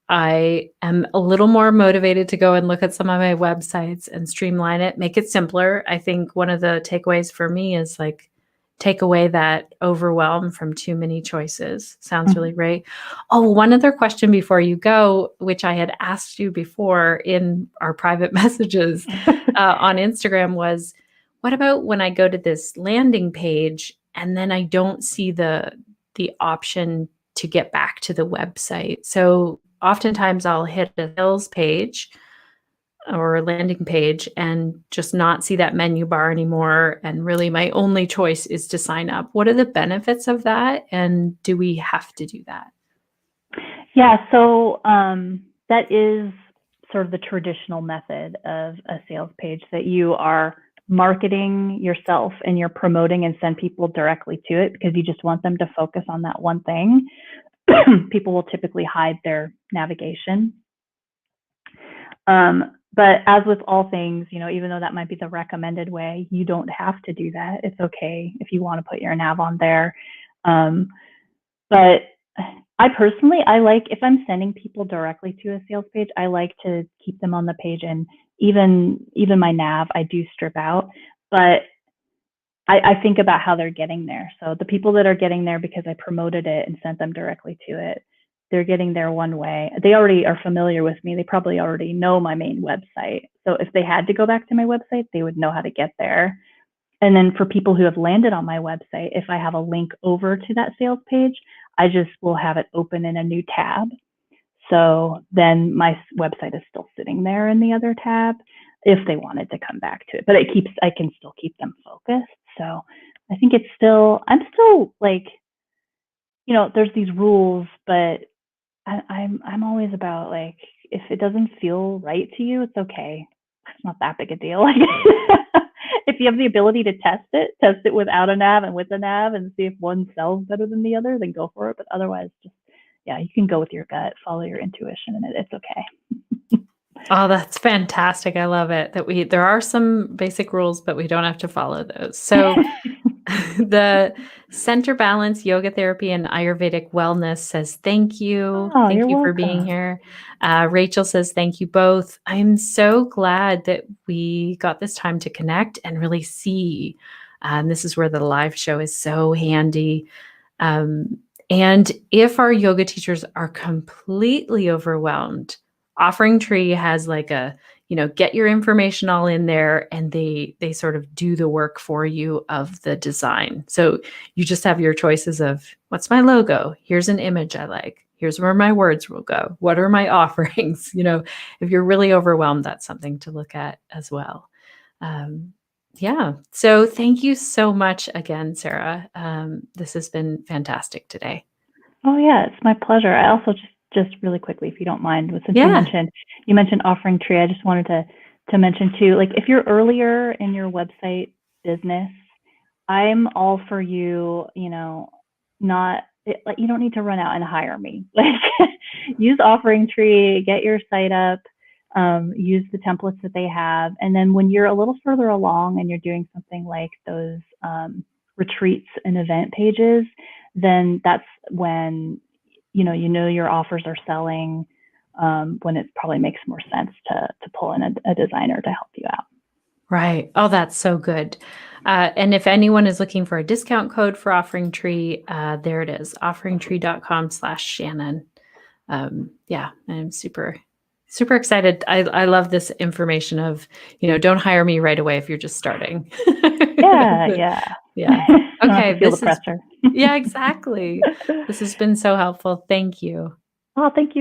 I am a little more motivated to go and look at some of my websites and streamline it, make it simpler. I think one of the takeaways for me is like take away that overwhelm from too many choices. Sounds really great. Oh, one other question before you go, which I had asked you before in our private messages on Instagram was, what about when I go to this landing page and then I don't see the option to get back to the website? So oftentimes I'll hit a sales page or a landing page and just not see that menu bar anymore. And really my only choice is to sign up. What are the benefits of that? And do we have to do that? Yeah, so that is sort of the traditional method of a sales page, that you are marketing yourself and you're promoting and send people directly to it because you just want them to focus on that one thing. People will typically hide their navigation. But as with all things, even though that might be the recommended way, you don't have to do that. It's okay if you want to put your nav on there. But I personally, I like, if I'm sending people directly to a sales page, I like to keep them on the page, and even my nav, I do strip out, but I think about how they're getting there. So the people that are getting there because I promoted it and sent them directly to it, they're getting there one way. They already are familiar with me. They probably already know my main website. So if they had to go back to my website, they would know how to get there. And then for people who have landed on my website, if I have a link over to that sales page, I just will have it open in a new tab. So then my website is still sitting there in the other tab if they wanted to come back to it. But I can still keep them focused. So I think I'm still like, there's these rules, but I'm always about like, if it doesn't feel right to you, it's okay. It's not that big a deal. Like, if you have the ability to test it without a nav and with a nav and see if one sells better than the other, then go for it. But otherwise, you can go with your gut, follow your intuition, and it's okay. Oh, that's fantastic. I love it that there are some basic rules, but we don't have to follow those. So the Center Balance Yoga Therapy and Ayurvedic Wellness says thank you. Oh, Thank you're you for welcome. being here. Rachel says thank you both. I'm so glad that we got this time to connect and really see. And this is where the live show is so handy. And if our yoga teachers are completely overwhelmed, Offering Tree has like a, get your information all in there, and they sort of do the work for you of the design. So you just have your choices of, what's my logo? Here's an image I like. Here's where my words will go. What are my offerings? If you're really overwhelmed, that's something to look at as well. Yeah. So thank you so much again, Sarah. This has been fantastic today. Oh yeah, it's my pleasure. I also just really quickly, if you don't mind, since you mentioned Offering Tree, I just wanted to mention too, like if you're earlier in your website business, I'm all for you. Like you don't need to run out and hire me. Like use Offering Tree, get your site up, use the templates that they have, and then when you're a little further along and you're doing something like those retreats and event pages, then that's when your offers are selling, when it probably makes more sense to pull in a designer to help you out. Right. Oh, that's so good. And if anyone is looking for a discount code for Offering Tree, there it is, offeringtree.com/Shannon. Yeah, I'm super, super excited. I love this information of, don't hire me right away if you're just starting. Yeah. Okay. Feel the pressure. Yeah, exactly. This has been so helpful. Thank you. Oh, thank you